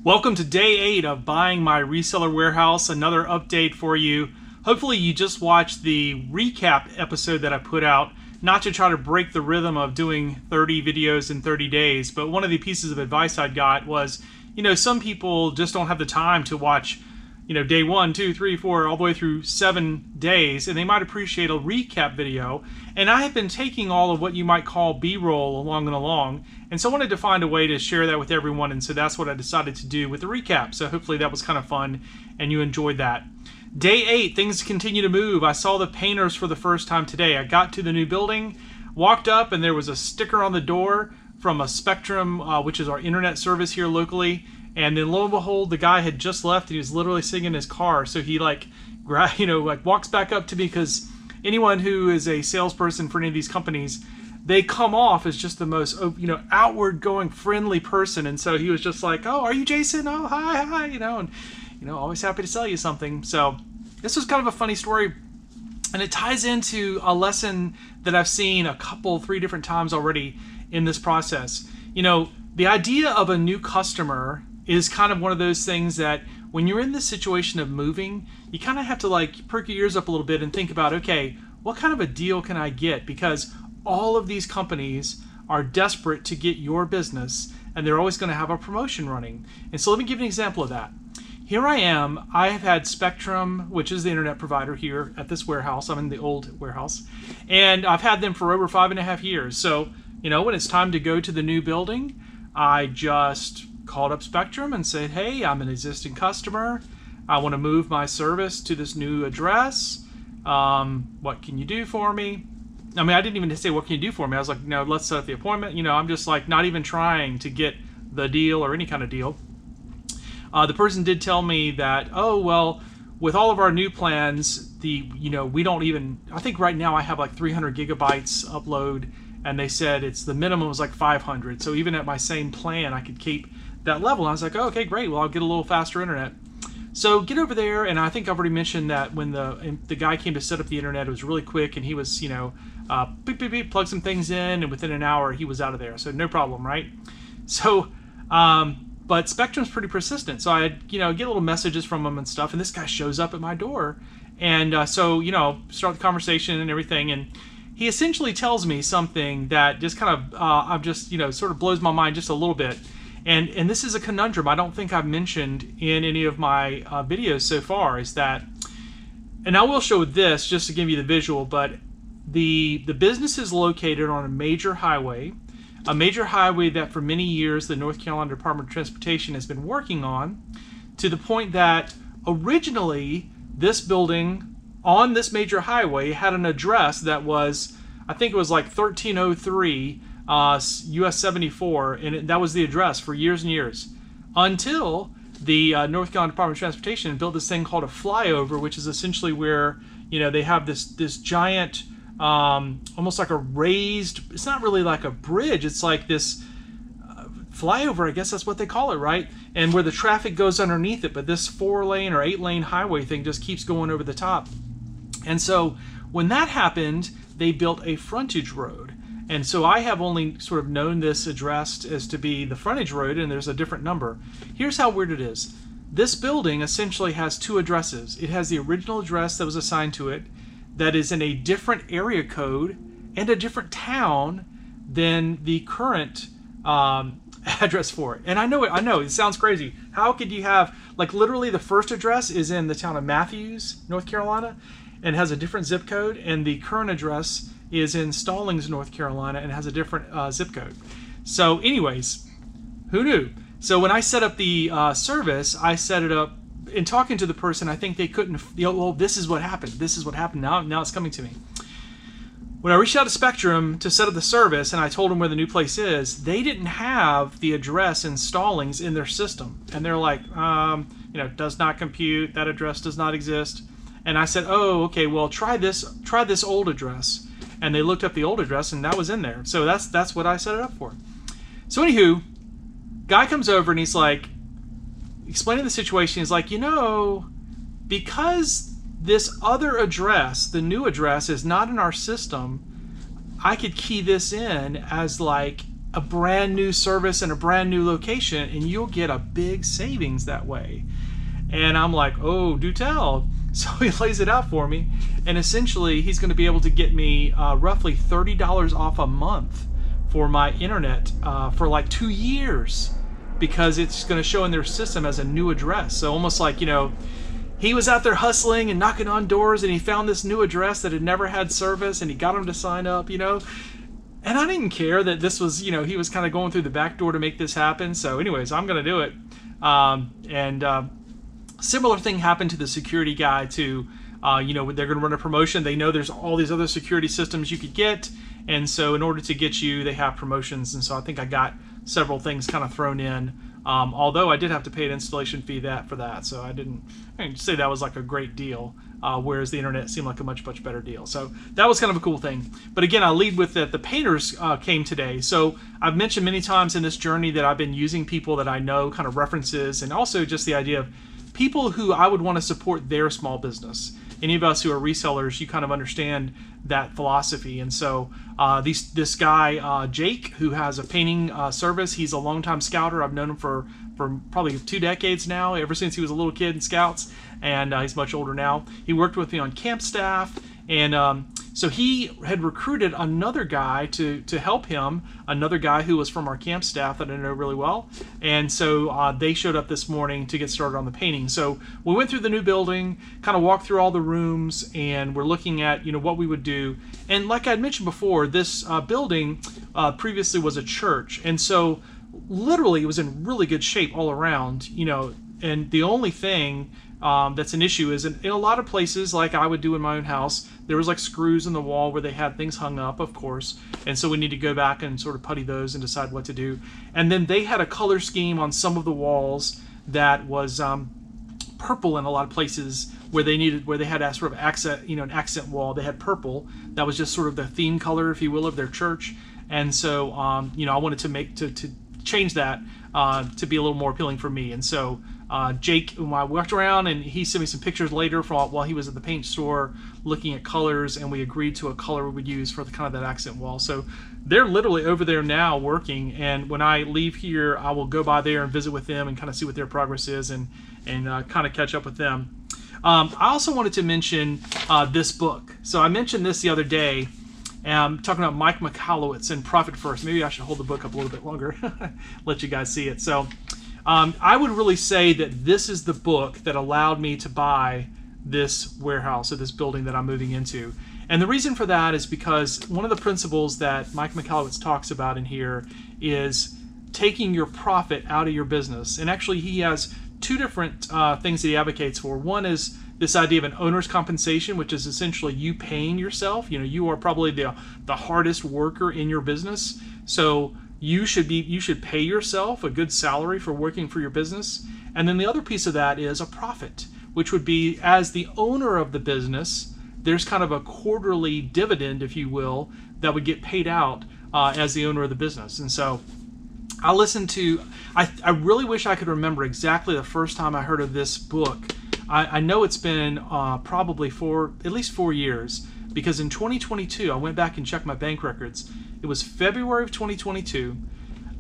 Welcome to day 8 of buying my reseller warehouse. Another update for you. Hopefully you just watched the recap episode that I put out, not to try to break the rhythm of doing 30 videos in 30 days, but one of the pieces of advice I got was, some people just don't have the time to watch, day 1, 2, 3, 4, all the way through 7 days, and they might appreciate a recap video. And I have been taking all of what you might call B-roll along, and so I wanted to find a way to share that with everyone, and so that's what I decided to do with the recap. So hopefully that was kind of fun, and you enjoyed that. Day 8, things continue to move. I saw the painters for the first time today. I got to the new building, walked up, and there was a sticker on the door from a Spectrum, which is our internet service here locally. And then lo and behold, the guy had just left, and he was literally sitting in his car. So he walks back up to me, because anyone who is a salesperson for any of these companies, they come off as just the most, outward going, friendly person. And so he was just like, "Oh, are you Jason? Oh, hi, and always happy to sell you something." So this was kind of a funny story, and it ties into a lesson that I've seen 3 different times already in this process. The idea of a new customer is kind of one of those things that when you're in this situation of moving, you kind of have to perk your ears up a little bit and think about, okay, what kind of a deal can I get? Because all of these companies are desperate to get your business, and they're always going to have a promotion running. And so let me give you an example of that. Here I am. I have had Spectrum, which is the internet provider here at this warehouse. I'm in the old warehouse, and I've had them for over 5.5 years. So, when it's time to go to the new building, I just called up Spectrum and said, "Hey, I'm an existing customer. I want to move my service to this new address. What can you do for me?" I mean, I didn't even say, "What can you do for me?" I was like, "No, let's set up the appointment." I'm just not even trying to get the deal or any kind of deal. The person did tell me that, "Oh, well, with all of our new plans, we don't even, I think right now I have 300 gigabytes upload, and they said the minimum was 500. So even at my same plan, I could keep that level." And I was like, "Oh, okay, great. Well, I'll get a little faster internet." So get over there, and I think I've already mentioned that when the guy came to set up the internet, it was really quick, and he was, beep, beep, beep, plug some things in, and within an hour he was out of there. So no problem, right? So, but Spectrum's pretty persistent. So I get little messages from him and stuff, and this guy shows up at my door, and so start the conversation and everything, and he essentially tells me something that just kind of, sort of blows my mind just a little bit. And this is a conundrum I don't think I've mentioned in any of my videos so far, is that, and I will show this just to give you the visual, but the business is located on a major highway that for many years the North Carolina Department of Transportation has been working on, to the point that originally this building on this major highway had an address that was, I think it was 1303 US 74, and that was the address for years and years, until the North Carolina Department of Transportation built this thing called a flyover, which is essentially where they have this giant, almost like a raised, it's not really like a bridge, it's like this flyover, I guess that's what they call it, right? And where the traffic goes underneath it, but this 4-lane or 8-lane highway thing just keeps going over the top. And so when that happened, they built a frontage road. And so I have only sort of known this addressed as to be the frontage road, and there's a different number. Here's how weird it is. This building essentially has 2 addresses. It has the original address that was assigned to it, that is in a different area code and a different town than the current address for it. And I know it sounds crazy. How could you have, literally the first address is in the town of Matthews, North Carolina, and has a different zip code, and the current address is in Stallings, North Carolina, and has a different zip code. So anyways, who knew? So when I set up the service, I set it up, in talking to the person, I think they couldn't, well, this is what happened. Now it's coming to me. When I reached out to Spectrum to set up the service, and I told them where the new place is, they didn't have the address in Stallings in their system. And they're like, does not compute, that address does not exist. And I said, "Oh, okay, well, try this old address." And they looked up the old address, and that was in there. So that's what I set it up for. So anywho, guy comes over, and he's explaining the situation. He's like, because this other address, the new address, is not in our system, I could key this in as a brand new service in a brand new location, and you'll get a big savings that way. And I'm like, oh, do tell. So he lays it out for me, and essentially he's going to be able to get me roughly $30 off a month for my internet for like 2 years, because it's going to show in their system as a new address. So almost like, he was out there hustling and knocking on doors, and he found this new address that had never had service, and he got him to sign up, And I didn't care that this was, he was kind of going through the back door to make this happen. So anyways, I'm going to do it. Similar thing happened to the security guy too. They're going to run a promotion. They know there's all these other security systems you could get. And so in order to get you, they have promotions. And so I think I got several things kind of thrown in. Although I did have to pay an installation fee for that. So I didn't say that was like a great deal. Whereas the internet seemed like a much better deal. So that was kind of a cool thing. But again, I lead with that the painters came today. So I've mentioned many times in this journey that I've been using people that I know, kind of references, and also just the idea of people who I would want to support their small business. Any of us who are resellers, you kind of understand that philosophy. And so this guy, Jake, who has a painting service, he's a longtime scouter. I've known him for probably 2 decades now, ever since he was a little kid in scouts, and he's much older now. He worked with me on camp staff, and so he had recruited another guy to help him, another guy who was from our camp staff that I know really well. And so they showed up this morning to get started on the painting. So we went through the new building, kind of walked through all the rooms, and we're looking at what we would do. And like I mentioned before, this building previously was a church, and so literally it was in really good shape all around. And the only thing that's an issue is in a lot of places, like I would do in my own house, there was like screws in the wall where they had things hung up, of course, and so we need to go back and sort of putty those and decide what to do. And then they had a color scheme on some of the walls that was purple in a lot of places where they had a sort of accent, an accent wall. They had purple that was just sort of the theme color, if you will, of their church. And so I wanted to change that to be a little more appealing for me. And so Jake, I walked around, and he sent me some pictures later while he was at the paint store looking at colors, and we agreed to a color we would use for kind of that accent wall. So they're literally over there now working, and when I leave here, I will go by there and visit with them and kind of see what their progress is and kind of catch up with them. I also wanted to mention this book. So I mentioned this the other day. I'm talking about Mike Michalowicz and Profit First. Maybe I should hold the book up a little bit longer, let you guys see it. So I would really say that this is the book that allowed me to buy this warehouse or this building that I'm moving into. And the reason for that is because one of the principles that Mike Michalowicz talks about in here is taking your profit out of your business. And actually he has 2 different things that he advocates for. One is this idea of an owner's compensation, which is essentially you paying yourself. You are probably the hardest worker in your business. So you should pay yourself a good salary for working for your business. And then the other piece of that is a profit, which would be, as the owner of the business, there's kind of a quarterly dividend, if you will, that would get paid out as the at the business. And so I really wish I could remember exactly the first time I heard of this book. I know it's been probably at least 4 years, because in 2022, I went back and checked my bank records. It was February of 2022.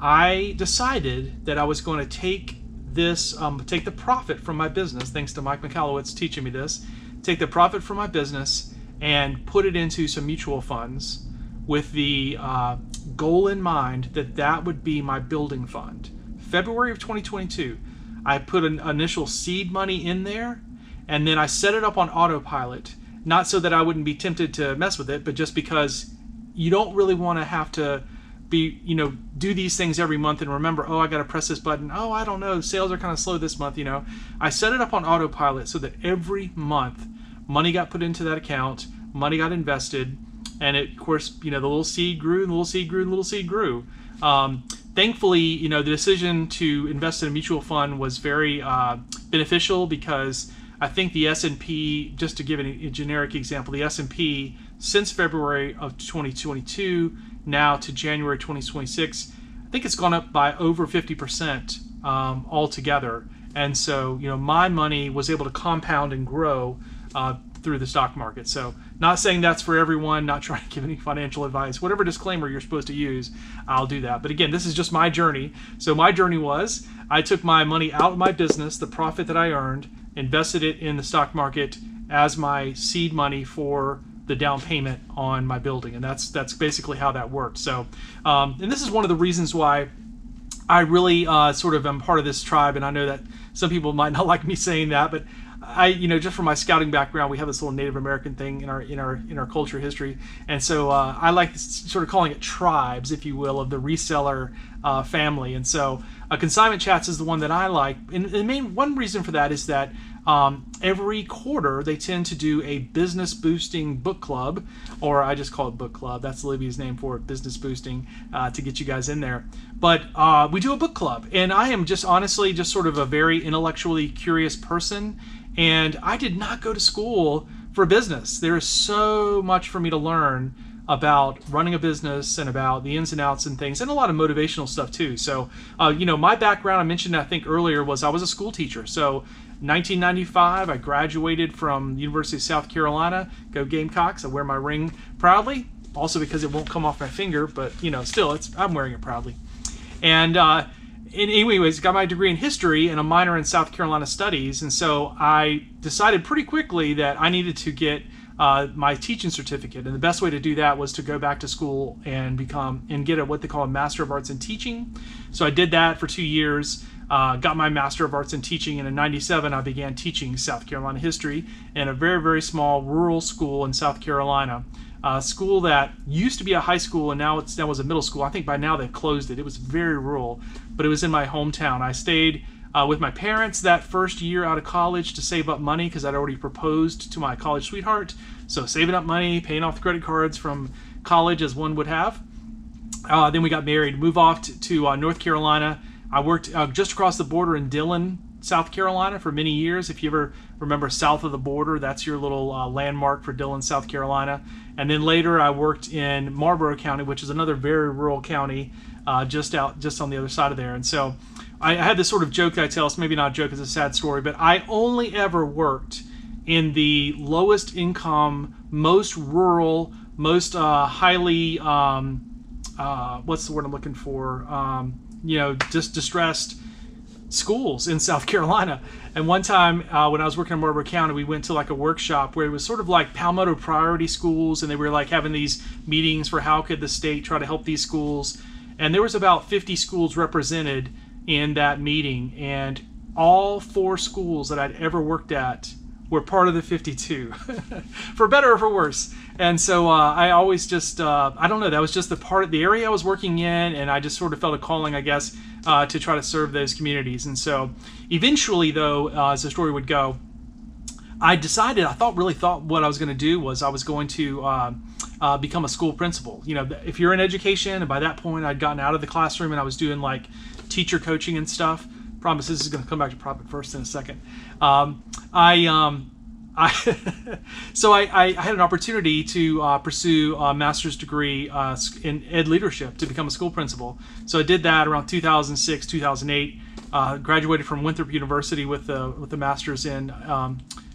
I decided that I was going to take the profit from my business, thanks to Mike Michalowicz teaching me this, take the profit from my business and put it into some mutual funds with the goal in mind that would be my building fund. February of 2022. I put an initial seed money in there, and then I set it up on autopilot, not so that I wouldn't be tempted to mess with it, but just because you don't really want to have to do these things every month and remember, I got to press this button. I don't know, sales are kind of slow this month. I set it up on autopilot so that every month money got put into that account, money got invested, and of course, the little seed grew, and the little seed grew, and the little seed grew. Thankfully, the decision to invest in a mutual fund was very beneficial, because I think the S&P, just to give a generic example, the S&P since February of 2022 now to January 2026, I think it's gone up by over 50% altogether. And so, my money was able to compound and grow through the stock market. So not saying that's for everyone, not trying to give any financial advice. Whatever disclaimer you're supposed to use, I'll do that. But again, this is just my journey. So my journey was I took my money out of my business, the profit that I earned, invested it in the stock market as my seed money for the down payment on my building. And that's basically how that worked. So, and this is one of the reasons why I really sort of am part of this tribe. And I know that some people might not like me saying that, but I, just from my scouting background, we have this little Native American thing in our culture history, and so I like this, sort of calling it tribes, if you will, of the reseller family. And so Consignment Chats is the one that I like, and the main one reason for that is that every quarter they tend to do a business boosting book club, or I just call it book club. That's Libby's name for it, business boosting, to get you guys in there. But we do a book club, and I am just honestly just sort of a very intellectually curious person. And I did not go to school for business. There is so much for me to learn about running a business and about the ins and outs and things, and a lot of motivational stuff too. So, my background, I mentioned, I think earlier, was I was a school teacher. So 1995, I graduated from the University of South Carolina. Go Gamecocks. I wear my ring proudly, also because it won't come off my finger, but still, I'm wearing it proudly. And anyways, got my degree in history and a minor in South Carolina studies, and so I decided pretty quickly that I needed to get my teaching certificate, and the best way to do that was to go back to school and get what they call a Master of Arts in Teaching. So I did that for 2 years, got my Master of Arts in Teaching, and in '97 I began teaching South Carolina history in a very, very small rural school in South Carolina. A school that used to be a high school and now was a middle school. I think by now they've closed it. It was very rural, but it was in my hometown. I stayed with my parents that first year out of college to save up money because I'd already proposed to my college sweetheart. So saving up money, paying off the credit cards from college as one would have. Then we got married, moved off to North Carolina. I worked just across the border in Dillon, South Carolina for many years. If you ever remember south of the border, that's your little landmark for Dillon, South Carolina. And then later I worked in Marlborough County, which is another very rural county, just on the other side of there. And so I had this sort of joke that I tell. It's maybe not a joke, it's a sad story, but I only ever worked in the lowest income, most rural, most highly, what's the word I'm looking for? Just distressed schools in South Carolina. And one time when I was working in Marlborough County, we went to like a workshop where it was sort of like Palmetto priority schools, and they were like having these meetings for how could the state try to help these schools. And there was about 50 schools represented in that meeting, and all 4 schools that I'd ever worked at were part of the 52, for better or for worse. And so I always just, I don't know, that was just the area I was working in, and I just sort of felt a calling, I guess, to try to serve those communities. And so eventually, though, as the story would go, I really thought what I was going to do was I was going to become a school principal. If you're in education, and by that point I'd gotten out of the classroom and I was doing like teacher coaching and stuff. Promise this is going to come back to profit first in a second. So I had an opportunity to pursue a master's degree in ed leadership to become a school principal. So I did that around 2006, 2008. Graduated from Winthrop University with the master's in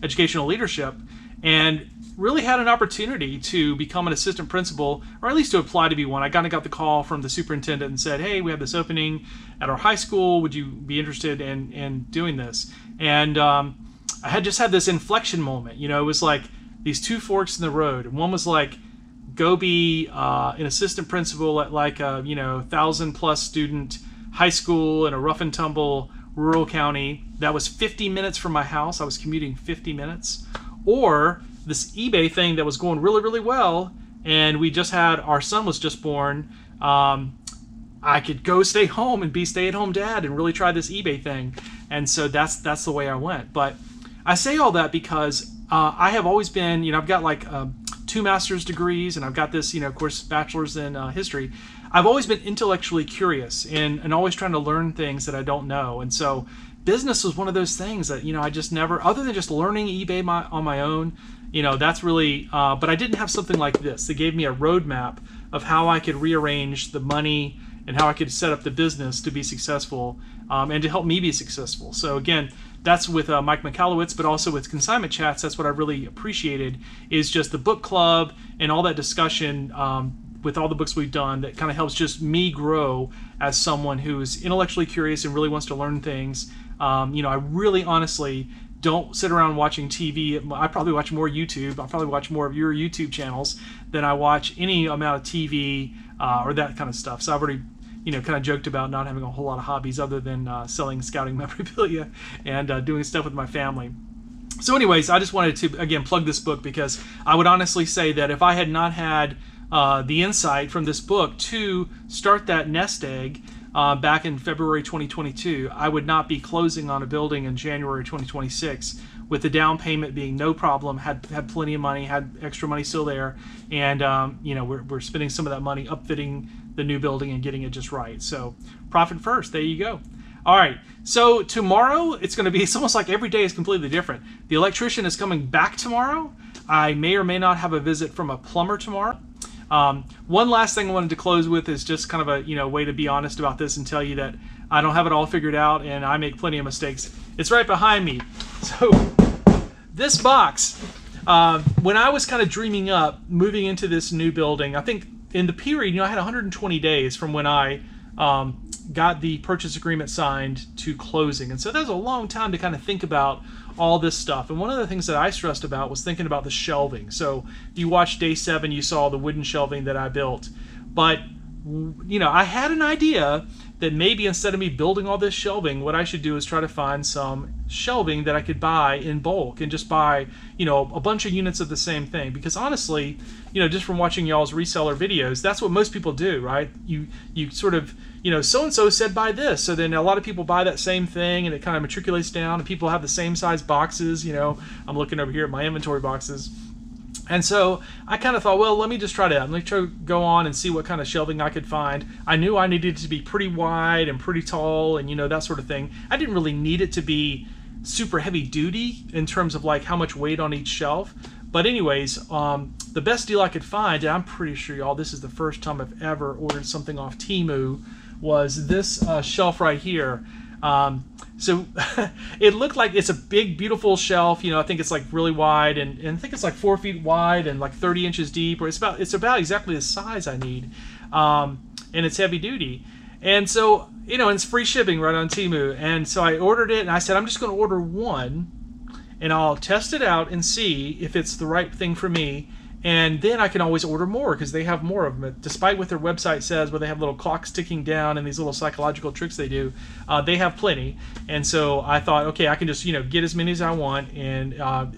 educational leadership, and really had an opportunity to become an assistant principal, or at least to apply to be one. I kind of got the call from the superintendent and said, hey, we have this opening at our high school. Would you be interested in doing this? And I had just had this inflection moment. It was like these 2 forks in the road. And one was like, go be an assistant principal at like a 1,000+ student high school in a rough and tumble rural county that was 50 minutes from my house. I was commuting 50 minutes. Or this eBay thing that was going really, really well, and our son was just born. I could go stay home and be stay-at-home dad and really try this eBay thing. And so that's the way I went. But I say all that because I have always been, I've got like 2 master's degrees, and I've got this, of course, bachelor's in history. I've always been intellectually curious and always trying to learn things that I don't know. And so business was one of those things that, I just never, other than just learning eBay on my own, that's really, but I didn't have something like this that gave me a roadmap of how I could rearrange the money and how I could set up the business to be successful and to help me be successful. So again, that's with Mike Michalowicz, but also with Consignment Chats. That's what I really appreciated, is just the book club and all that discussion with all the books we've done that kind of helps just me grow as someone who's intellectually curious and really wants to learn things. I really honestly don't sit around watching TV. I probably watch more YouTube. I probably watch more of your YouTube channels than I watch any amount of TV or that kind of stuff. So I've already kind of joked about not having a whole lot of hobbies other than selling scouting memorabilia and doing stuff with my family. So anyways, I just wanted to, again, plug this book, because I would honestly say that if I had not had the insight from this book to start that nest egg back in February 2022, I would not be closing on a building in January 2026 with the down payment being no problem, had plenty of money, had extra money still there, and we're spending some of that money upfitting the new building and getting it just right. So profit first, there you go. All right, so tomorrow it's going to be, it's almost like every day is completely different. The electrician is coming back tomorrow. I may or may not have a visit from a plumber tomorrow. One last thing I wanted to close with is just kind of a way to be honest about this and tell you that I don't have it all figured out and I make plenty of mistakes. It's right behind me. So this box, when I was kind of dreaming up moving into this new building, I think in the period, I had 120 days from when I got the purchase agreement signed to closing. And so that was a long time to kind of think about all this stuff. And one of the things that I stressed about was thinking about the shelving. So if you watched day 7, you saw the wooden shelving that I built. But, I had an idea that maybe instead of me building all this shelving, what I should do is try to find some shelving that I could buy in bulk and just buy, a bunch of units of the same thing. Because honestly, just from watching y'all's reseller videos, that's what most people do, right? You sort of, so-and-so said buy this. So then a lot of people buy that same thing and it kind of matriculates down and people have the same size boxes. I'm looking over here at my inventory boxes. And so I kind of thought, well, let me just try that. Let me try to go on and see what kind of shelving I could find. I knew I needed it to be pretty wide and pretty tall and, that sort of thing. I didn't really need it to be super heavy duty in terms of like how much weight on each shelf. But anyways, the best deal I could find, and I'm pretty sure y'all, this is the first time I've ever ordered something off Temu, was this shelf right here. So it looked like it's a big, beautiful shelf. I think it's like really wide, and I think it's like 4 feet wide and like 30 inches deep, or it's about exactly the size I need, and it's heavy duty. And so, and it's free shipping right on Temu. And so I ordered it, and I said, I'm just going to order one, and I'll test it out and see if it's the right thing for me. And then I can always order more because they have more of them. Despite what their website says, where they have little clocks ticking down and these little psychological tricks they do, they have plenty. And so I thought, okay, I can just get as many as I want, and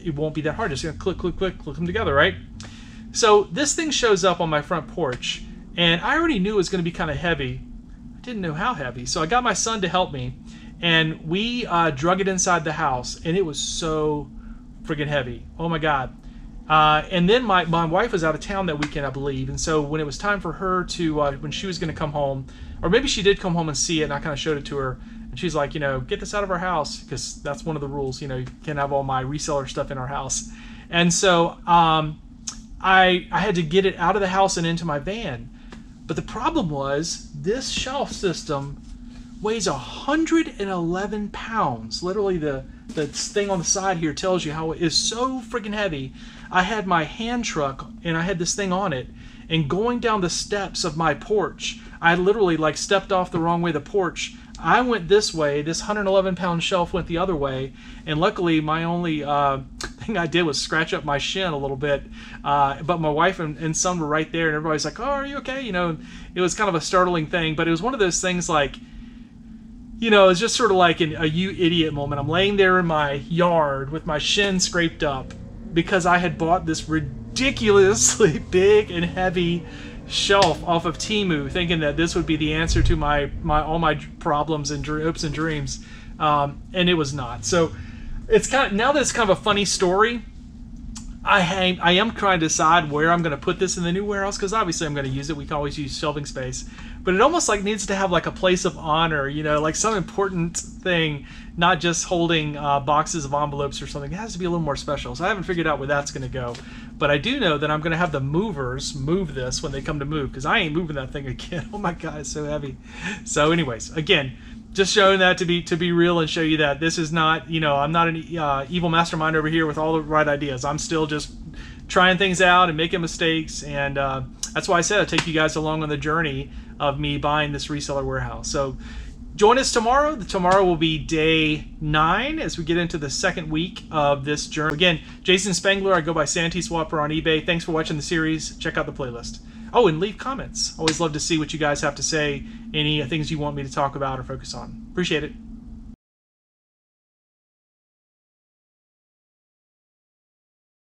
it won't be that hard. Just gonna click them together, right? So this thing shows up on my front porch, and I already knew it was going to be kind of heavy. I didn't know how heavy, so I got my son to help me, and we drug it inside the house, and it was so friggin' heavy. Oh my God. And then my wife was out of town that weekend, I believe, and so when it was time for her to, when she was going to come home, or maybe she did come home and see it, and I kind of showed it to her, and she's like, get this out of our house, because that's one of the rules, you can't have all my reseller stuff in our house. And so I had to get it out of the house and into my van. But the problem was, this shelf system weighs 111 pounds. Literally, the thing on the side here tells you how it is so freaking heavy. I had my hand truck, and I had this thing on it, and going down the steps of my porch, I literally stepped off the wrong way of the porch. I went this way, this 111-pound shelf went the other way, and luckily my only thing I did was scratch up my shin a little bit, but my wife and son were right there, and everybody's like, oh, are you okay? It was kind of a startling thing, but it was one of those things it's just sort of like a you idiot moment. I'm laying there in my yard with my shin scraped up because I had bought this ridiculously big and heavy shelf off of Temu, thinking that this would be the answer to all my problems and hopes and dreams, and it was not. So it's now that it's kind of a funny story, I am trying to decide where I'm going to put this in the new warehouse, because obviously I'm going to use it. We can always use shelving space, but it almost needs to have a place of honor, some important thing, not just holding boxes of envelopes or something. It has to be a little more special. So I haven't figured out where that's going to go, but I do know that I'm going to have the movers move this when they come to move, because I ain't moving that thing again. Oh my God, it's so heavy. So anyways, again, just showing that to be real and show you that this is not, I'm not an evil mastermind over here with all the right ideas. I'm still just trying things out and making mistakes, and that's why I said I'd take you guys along on the journey of me buying this reseller warehouse. So join us tomorrow. Tomorrow will be day 9 as we get into the second week of this journey. Again, Jason Spangler. I go by SanteeSwapper on eBay. Thanks for watching the series. Check out the playlist. Oh, and leave comments. Always love to see what you guys have to say. Any things you want me to talk about or focus on. Appreciate it.